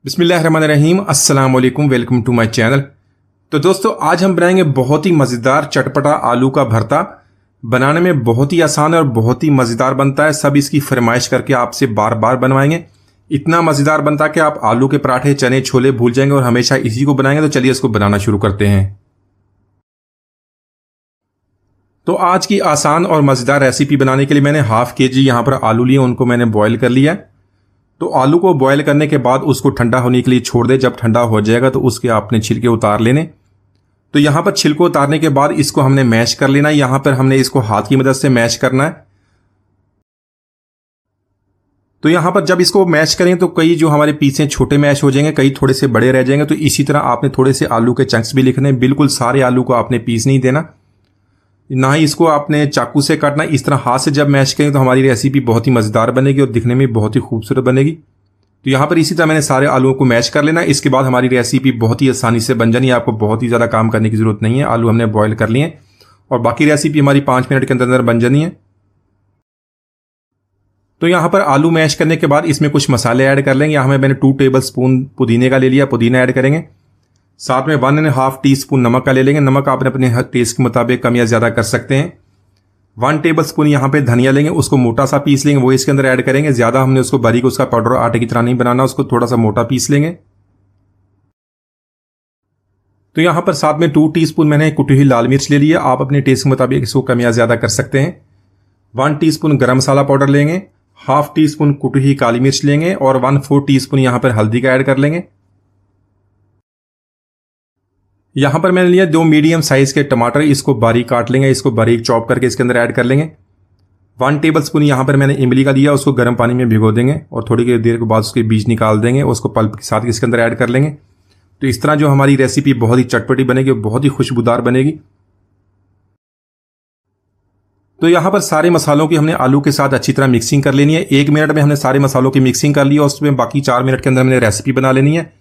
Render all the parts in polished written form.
बिस्मिल्लाहिर्रहमानिर्रहीम, अस्सलाम वालेकुम, वेलकम टू माय चैनल। तो दोस्तों, आज हम बनाएंगे बहुत ही मज़ेदार चटपटा आलू का भरता। बनाने में बहुत ही आसान है और बहुत ही मज़ेदार बनता है। सब इसकी फरमाइश करके आपसे बार बार बनवाएंगे। इतना मज़ेदार बनता है कि आप आलू के पराठे, चने, छोले भूल जाएंगे और हमेशा इसी को बनाएंगे। तो चलिए इसको बनाना शुरू करते हैं। तो आज की आसान और मज़ेदार रेसिपी बनाने के लिए मैंने हाफ के जी यहाँ पर आलू लिए, उनको मैंने बॉयल कर लिया है। तो आलू को बॉयल करने के बाद उसको ठंडा होने के लिए छोड़ दे। जब ठंडा हो जाएगा तो उसके आपने छिलके उतार लेने। तो यहाँ पर छिलके उतारने के बाद इसको हमने मैश कर लेना है। यहाँ पर हमने इसको हाथ की मदद से मैश करना है। तो यहाँ पर जब इसको मैश करें तो कई जो हमारे पीसें छोटे मैश हो जाएंगे, कई थोड़े से बड़े रह जाएंगे। तो इसी तरह आपने थोड़े से आलू के चंक्स भी लिखने हैं। बिल्कुल सारे आलू को आपने पीस नहीं देना, ना ही इसको आपने चाकू से काटना। इस तरह हाथ से जब मैश करें तो हमारी रेसिपी बहुत ही मज़ेदार बनेगी और दिखने में बहुत ही खूबसूरत बनेगी। तो यहाँ पर इसी तरह मैंने सारे आलूओं को मैश कर लेना। इसके बाद हमारी रेसिपी बहुत ही आसानी से बन जानी है। आपको बहुत ही ज़्यादा काम करने की ज़रूरत नहीं है। आलू हमने बॉयल कर लिए और बाकी रेसिपी हमारी 5 मिनट के अंदर अंदर बन जानी है। तो यहाँ पर आलू मैश करने के बाद इसमें कुछ मसाले ऐड कर लेंगे। यहाँ मैंने 2 टेबल स्पून पुदीने का ले लिया, पुदीना ऐड करेंगे। साथ में 1.5 टीस्पून नमक का ले लेंगे। नमक आप अपने टेस्ट के मुताबिक कम या ज़्यादा कर सकते हैं। 1 टेबल स्पून यहाँ पे धनिया लेंगे, उसको मोटा सा पीस लेंगे, वो इसके अंदर ऐड करेंगे। ज़्यादा हमने उसको बारीक उसका पाउडर आटे की तरह नहीं बनाना, उसको थोड़ा सा मोटा पीस लेंगे। तो यहाँ पर साथ में 2 टीस्पून मैंने कुटी हुई लाल मिर्च ले लिया। आप अपने टेस्ट के मुताबिक इसको कम या ज़्यादा कर सकते हैं। 1 टीस्पून गरम मसाला पाउडर लेंगे, हाफ टी स्पून कुटी हुई काली मिर्च लेंगे और 1/4 टीस्पून यहाँ पर हल्दी का ऐड कर लेंगे। यहाँ पर मैंने लिया 2 मीडियम साइज के टमाटर, इसको बारीक काट लेंगे। इसको बारीक चॉप करके इसके अंदर ऐड कर लेंगे। 1 टेबल स्पून यहाँ पर मैंने इमली का लिया, उसको गर्म पानी में भिगो देंगे और थोड़ी देर के बाद उसके बीज निकाल देंगे। उसको पल्प के साथ इसके अंदर ऐड कर लेंगे। तो इस तरह जो हमारी रेसिपी बहुत ही चटपटी बनेगी और बहुत ही खुशबूदार बनेगी। तो यहाँ पर सारे मसालों की हमने आलू के साथ अच्छी तरह मिक्सिंग कर लेनी है। 1 मिनट में हमने सारे मसालों की मिक्सिंग कर ली और उसमें बाकी 4 मिनट के अंदर हमने रेसिपी बना लेनी है।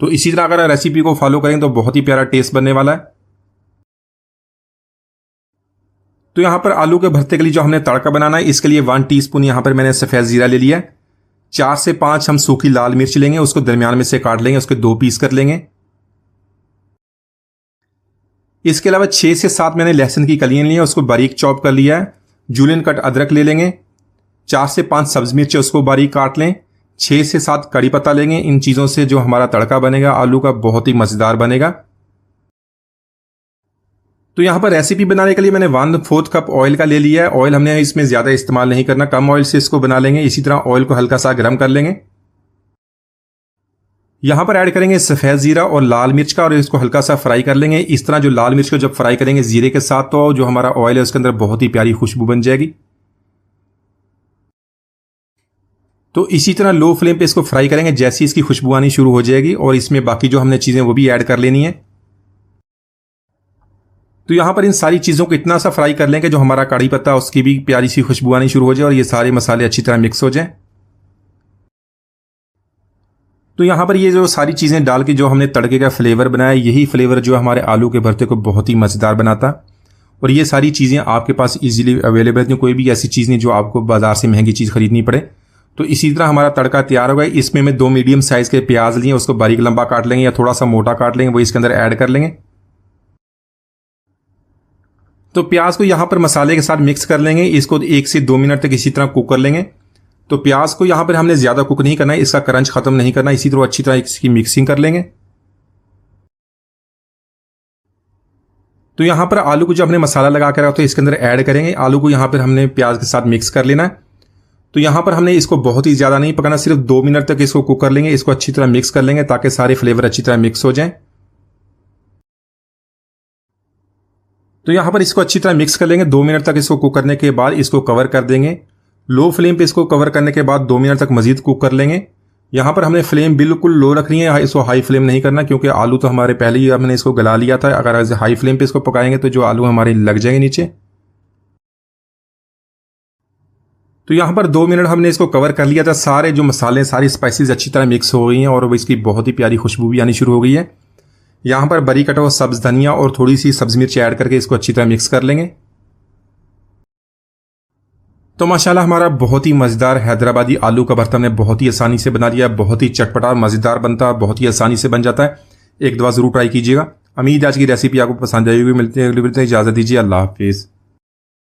तो इसी तरह अगर रेसिपी को फॉलो करें तो बहुत ही प्यारा टेस्ट बनने वाला है। तो यहाँ पर आलू के भरते के लिए जो हमने तड़का बनाना है, इसके लिए 1 टीस्पून यहाँ पर मैंने सफ़ेद जीरा ले लिया है। 4 से 5 हम सूखी लाल मिर्च लेंगे, उसको दरमियान में से काट लेंगे, उसके 2 पीस कर लेंगे। इसके अलावा 6 से 7 मैंने लहसुन की कलियां ली है, उसको बारीक चॉप कर लिया है। जूलियन कट अदरक ले लेंगे। 4 से 5 सब्ज मिर्च उसको बारीक काट लें। 6 से 7 कड़ी पत्ता लेंगे। इन चीज़ों से जो हमारा तड़का बनेगा आलू का बहुत ही मज़ेदार बनेगा। तो यहाँ पर रेसिपी बनाने के लिए मैंने 1/4 कप ऑयल का ले लिया है। ऑयल हमने इसमें ज़्यादा इस्तेमाल नहीं करना, कम ऑयल से इसको बना लेंगे। इसी तरह ऑयल को हल्का सा गर्म कर लेंगे। यहाँ पर ऐड करेंगे सफ़ेद ज़ीरा और लाल मिर्च का और इसको हल्का सा फ्राई कर लेंगे। इस तरह जो लाल मिर्च को जब फ्राई करेंगे ज़ीरे के साथ तो जो हमारा ऑयल है उसके अंदर बहुत ही प्यारी खुशबू बन जाएगी। तो इसी तरह लो फ्लेम पे इसको फ्राई करेंगे। जैसी इसकी खुशबू आनी शुरू हो जाएगी और इसमें बाकी जो हमने चीज़ें वो भी ऐड कर लेनी है। तो यहाँ पर इन सारी चीज़ों को इतना सा फ्राई कर लेंगे जो हमारा कड़ी पत्ता उसकी भी प्यारी सी खुशबू आनी शुरू हो जाए और ये सारे मसाले अच्छी तरह मिक्स हो जाएं। तो यहाँ पर ये जो सारी चीज़ें डाल के जो हमने तड़के का फ्लेवर बनाया, यही फ्लेवर जो हमारे आलू के भरते को बहुत ही मज़ेदार बनाता। और ये सारी चीज़ें आपके पास इजीली अवेलेबल हैं, कोई भी ऐसी चीज़ नहीं जो आपको बाजार से महंगी चीज़ खरीदनी पड़े। तो इसी तरह हमारा तड़का तैयार हो गया। इसमें मैं 2 मीडियम साइज़ के प्याज लिए, उसको बारीक लंबा काट लेंगे या थोड़ा सा मोटा काट लेंगे, वो इसके अंदर ऐड कर लेंगे। तो प्याज को यहाँ पर मसाले के साथ मिक्स कर लेंगे। इसको 1 से 2 मिनट तक इसी तरह कुक कर लेंगे। तो प्याज को यहाँ पर हमने ज़्यादा कुक नहीं करना है, इसका क्रंच ख़त्म नहीं करना। इसी तरह अच्छी तरह इसकी मिक्सिंग कर लेंगे। तो यहाँ पर आलू को जो हमने मसाला लगा कर रखा तो इसके अंदर ऐड करेंगे। आलू को यहाँ पर हमने प्याज के साथ मिक्स कर लेना है। तो यहाँ पर हमने इसको बहुत ही ज़्यादा नहीं पकाना, सिर्फ 2 मिनट तक इसको कुक कर लेंगे। इसको अच्छी तरह मिक्स कर लेंगे ताकि सारे फ्लेवर अच्छी तरह मिक्स हो जाएं। तो यहाँ पर इसको अच्छी तरह मिक्स कर लेंगे। 2 मिनट तक इसको कुक करने के बाद इसको कवर कर देंगे। लो फ्लेम पे इसको कवर करने के बाद 2 मिनट तक मजीद कुक कर लेंगे। यहाँ पर हमने फ्लेम बिल्कुल लो रखनी है, इसको हाई फ्लेम नहीं करना, क्योंकि आलू तो हमारे पहले ही हमने इसको गला लिया था। अगर हाई फ्लेम पे इसको पकाएंगे तो जो आलू हमारे लग जाएंगे नीचे। तो यहाँ पर 2 मिनट हमने इसको कवर कर लिया था। सारे जो मसाले, सारी स्पाइसेस अच्छी तरह मिक्स हो गई हैं और इसकी बहुत ही प्यारी खुशबू भी आनी शुरू हो गई है। यहाँ पर बारीक कटा हुआ सब्ज़ धनिया और थोड़ी सी सब्ज़ मिर्च ऐड करके इसको अच्छी तरह मिक्स कर लेंगे। तो माशाल्लाह हमारा बहुत ही मज़ेदार हैदराबादी आलू का भरता हमने बहुत ही आसानी से बना लिया। बहुत ही चटपटा और मज़ेदार बनता है, बहुत ही आसानी से बन जाता है। एक दफ़ा ज़रूर ट्राई कीजिएगा। उम्मीद है आज की रेसिपी आपको पसंद आएगी। मिलते हैं, इजाज़त दीजिए, अल्लाह हाफिज़।